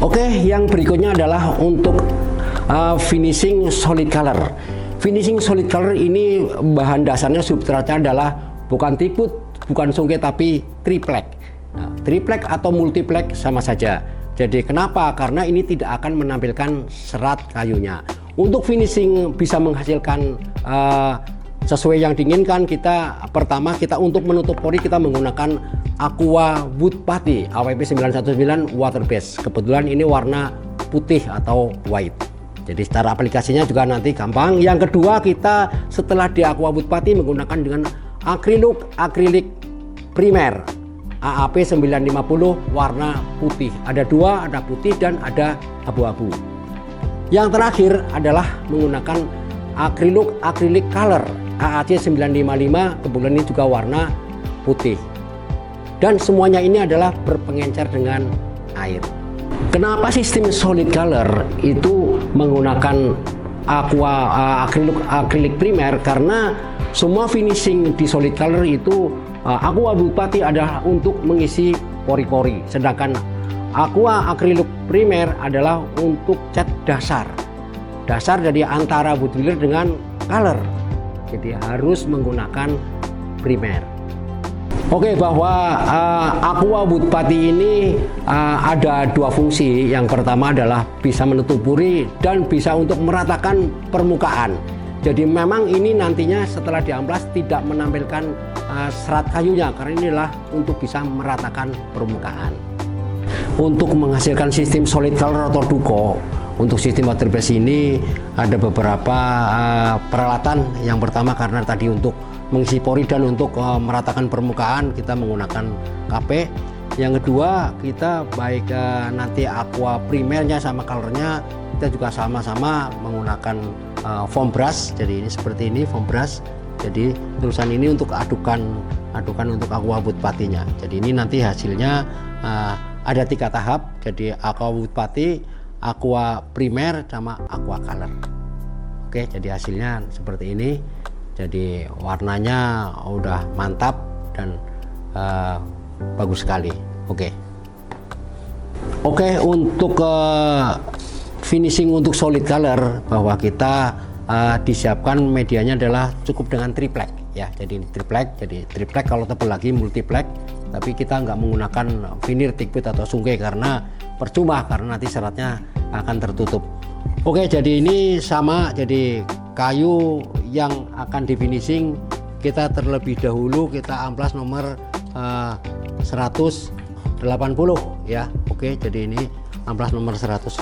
Oke, yang berikutnya adalah untuk finishing solid color. Finishing solid color ini bahan dasarnya substratnya adalah bukan tiput, bukan sungke, tapi triplek. Nah, triplek atau multiplek sama saja. Jadi kenapa? Karena ini tidak akan menampilkan serat kayunya. Untuk finishing bisa menghasilkan sesuai yang diinginkan, pertama kita untuk menutup pori kita menggunakan Aqua Wood Putty AWP 919 water base. Kebetulan ini warna putih atau white. Jadi secara aplikasinya juga nanti gampang. Yang kedua, kita setelah di Aqua Wood Putty menggunakan dengan akrilik primer AAP 950 warna putih. Ada dua, ada putih dan ada abu-abu. Yang terakhir adalah menggunakan akrilik color AAC 955, kebetulan ini juga warna putih. Dan semuanya ini adalah berpengencer dengan air. Kenapa sistem solid color itu menggunakan akrilik primer? Karena semua finishing di solid color itu Aqua Wood Putty adalah untuk mengisi pori-pori, sedangkan Aqua akrilik primer adalah untuk cat dasar dari antara wood filler dengan color. Jadi harus menggunakan primer. Oke, bahwa Aqua Wood Putty ini ada dua fungsi. Yang pertama adalah bisa menutup pori dan bisa untuk meratakan permukaan. Jadi memang ini nantinya setelah diamplas tidak menampilkan serat kayunya, karena inilah untuk bisa meratakan permukaan. Untuk menghasilkan sistem solid color atau duko, untuk sistem water base ini ada beberapa peralatan. Yang pertama, karena tadi untuk mengisi pori dan untuk meratakan permukaan kita menggunakan KP. Yang kedua, kita baik nanti aqua primernya sama colornya kita juga sama-sama menggunakan foam brush. Jadi ini seperti ini foam brush. Jadi tulisan ini untuk adukan untuk Aqua Wood Putty-nya. Jadi ini nanti hasilnya ada 3 tahap. Jadi Aqua Wood Putty, Aqua primer sama Aqua color. Oke, jadi hasilnya seperti ini. Jadi warnanya udah mantap dan bagus sekali. Oke, untuk finishing untuk solid color, bahwa kita disiapkan medianya adalah cukup dengan triplek ya. Jadi triplek kalau tebal lagi multiplek, tapi kita nggak menggunakan veneer thickwood atau sungke karena percuma, karena nanti seratnya akan tertutup. Oke, jadi ini sama. Jadi kayu yang akan di finishing kita terlebih dahulu kita amplas nomor 180 ya. Oke, jadi ini amplas nomor 180.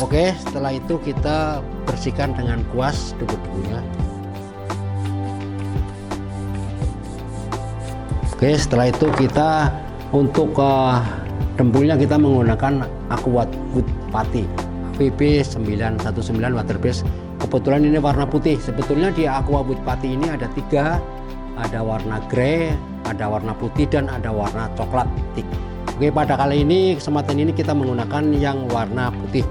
Oke, setelah itu kita bersihkan dengan kuas debu-debunya. Oke, setelah itu kita untuk dempulnya kita menggunakan Aqua Wood Putty AWP 919 water base. Kebetulan ini warna putih. Sebetulnya di Aqua Wood Putty ini ada 3, ada warna grey, ada warna putih, dan ada warna coklat thick. Oke, pada kali ini kesempatan ini kita menggunakan yang warna putih.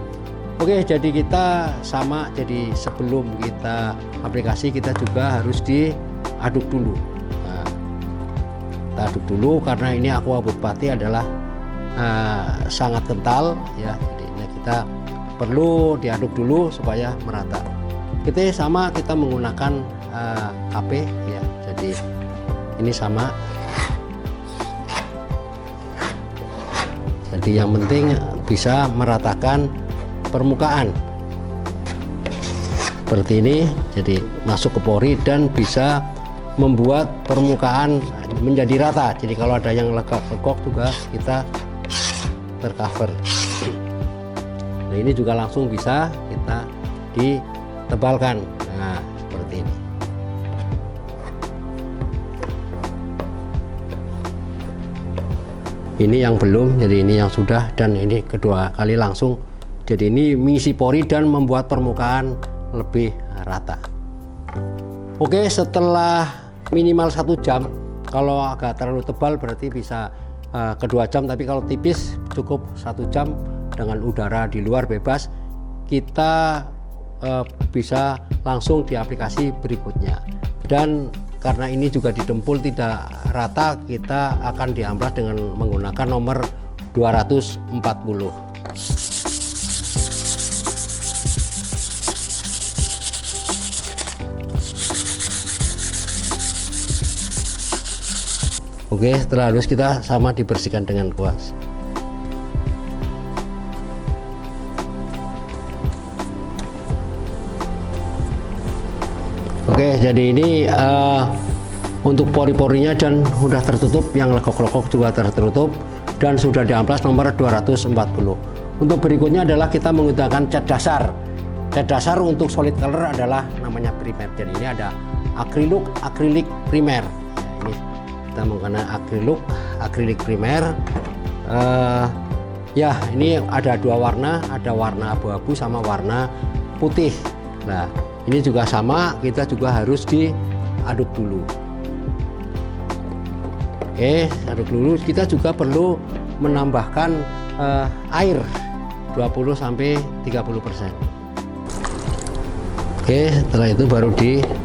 Oke, jadi kita sama. Jadi sebelum kita aplikasi kita juga harus diaduk dulu. Nah, kita aduk dulu karena ini Aqua Wood Putty adalah sangat kental ya. Jadi ini kita perlu diaduk dulu supaya merata. Kita menggunakan KP ya. Jadi ini sama. Jadi yang penting bisa meratakan permukaan seperti ini. Jadi masuk ke pori dan bisa membuat permukaan menjadi rata. Jadi kalau ada yang legok juga kita tercover. Nah, ini juga langsung bisa kita ditebalkan. Nah, seperti ini. Ini yang belum, jadi ini yang sudah, dan ini kedua kali langsung. Jadi ini mengisi pori dan membuat permukaan lebih rata. Oke, setelah minimal 1 jam, kalau agak terlalu tebal berarti bisa ke 2 jam, tapi kalau tipis cukup 1 jam dengan udara di luar bebas, kita bisa langsung di aplikasi berikutnya. Dan karena ini juga didempul tidak rata, kita akan diamplas dengan menggunakan nomor 240. Oke, setelah halus kita sama dibersihkan dengan kuas. Oke, jadi ini untuk pori-porinya dan sudah tertutup, yang lekuk-lekuk juga tertutup dan sudah diamplas nomor 240. Untuk berikutnya adalah kita menggunakan cat dasar. Cat dasar untuk solid color adalah namanya primer. Jadi ini ada akrilik primer. Ini kita menggunakan akrilik primer. Ya, ini ada dua warna, ada warna abu-abu sama warna putih. Nah, ini juga sama, kita juga harus diaduk dulu. Oke, aduk dulu. Kita juga perlu menambahkan air 20-30%. Oke, setelah itu baru diaduk.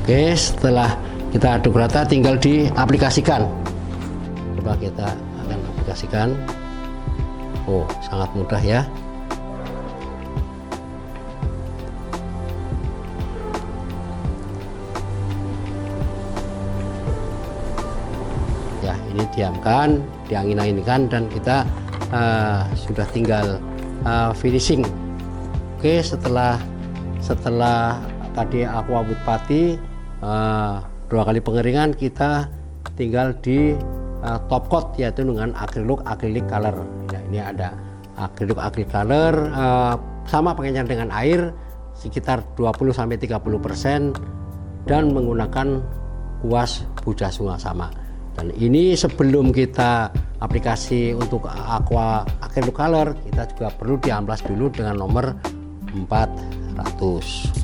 Oke, setelah kita aduk rata tinggal diaplikasikan. Coba kita akan aplikasikan. Oh, sangat mudah ya. Ya, ini diamkan, diangin-anginkan dan kita sudah tinggal finishing. Oke, setelah tadi aqua wood putty 2 kali pengeringan, kita tinggal di top coat yaitu dengan acrylic color. Ya, ini ada acrylic color sama pengencar dengan air sekitar 20-30% dan menggunakan kuas buja sungai sama. Dan ini sebelum kita aplikasi untuk acrylic color, kita juga perlu diamplas dulu dengan nomor 400.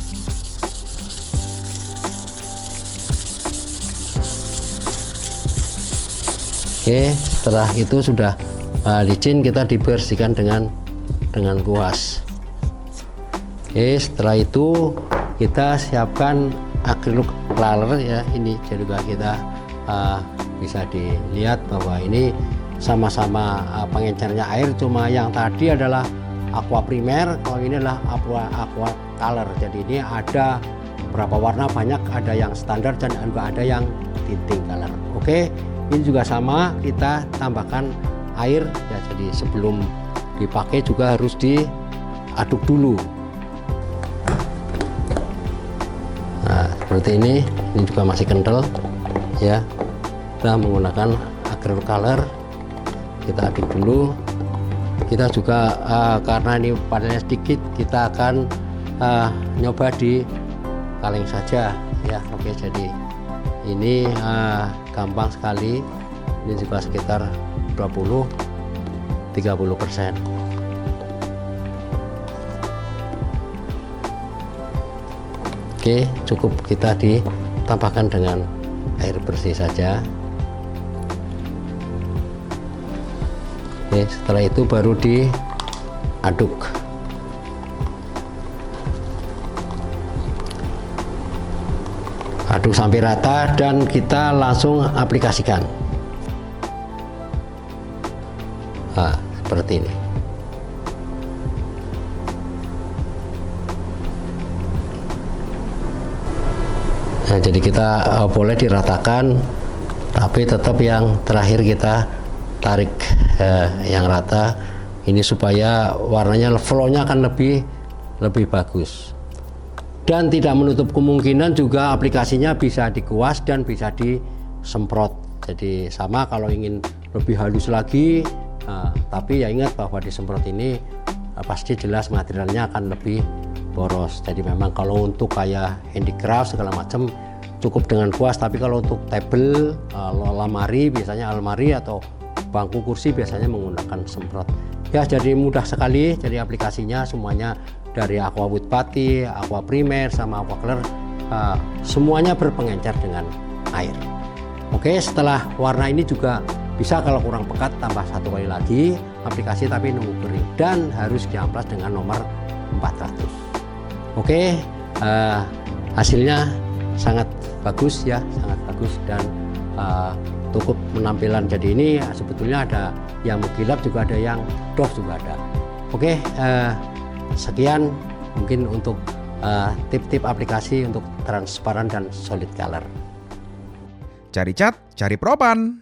Oke, setelah itu sudah licin, kita dibersihkan dengan kuas. Oke, setelah itu kita siapkan acrylic color ya. Ini juga kita bisa dilihat bahwa ini sama-sama pengencernya air, cuma yang tadi adalah aqua primer, kalau ini adalah aqua color. Jadi ini ada berapa warna, banyak, ada yang standar dan juga ada yang tinting color. Oke, ini juga sama, kita tambahkan air ya. Jadi sebelum dipakai juga harus diaduk dulu. Nah, seperti ini juga masih kental ya. Kita menggunakan acrylic color, kita aduk dulu. Kita juga karena ini panelnya sedikit, kita akan nyoba di kaleng saja ya. Oke, jadi ini gampang sekali. Ini juga sekitar 20-30%. Oke, cukup kita ditambahkan dengan air bersih saja. Oke, setelah itu baru diaduk. Aduk sampai rata dan kita langsung aplikasikan. Nah, seperti ini. Nah, jadi kita boleh diratakan, tapi tetap yang terakhir kita tarik yang rata ini supaya warnanya, flow-nya akan lebih bagus. Dan tidak menutup kemungkinan juga aplikasinya bisa dikuas dan bisa disemprot. Jadi sama kalau ingin lebih halus lagi, tapi ya ingat bahwa disemprot ini pasti jelas materialnya akan lebih boros. Jadi memang kalau untuk kayak handicraft segala macam cukup dengan kuas, tapi kalau untuk table, lemari, biasanya almari atau bangku kursi biasanya menggunakan semprot. Ya, jadi mudah sekali. Jadi aplikasinya semuanya dari aqua wood putty, aqua primer sama aqua color, semuanya berpengencar dengan air. Oke, setelah warna ini juga Bisa kalau kurang pekat tambah 1 kali lagi aplikasi tapi nunggu kering dan harus diamplas dengan nomor 400. Oke, hasilnya sangat bagus ya, sangat bagus dan cukup penampilan. Jadi ini sebetulnya ada yang mengkilap juga ada, yang doff juga ada. Oke, sekian mungkin untuk tip-tip aplikasi untuk transparan dan solid color. Cari cat, cari Propan.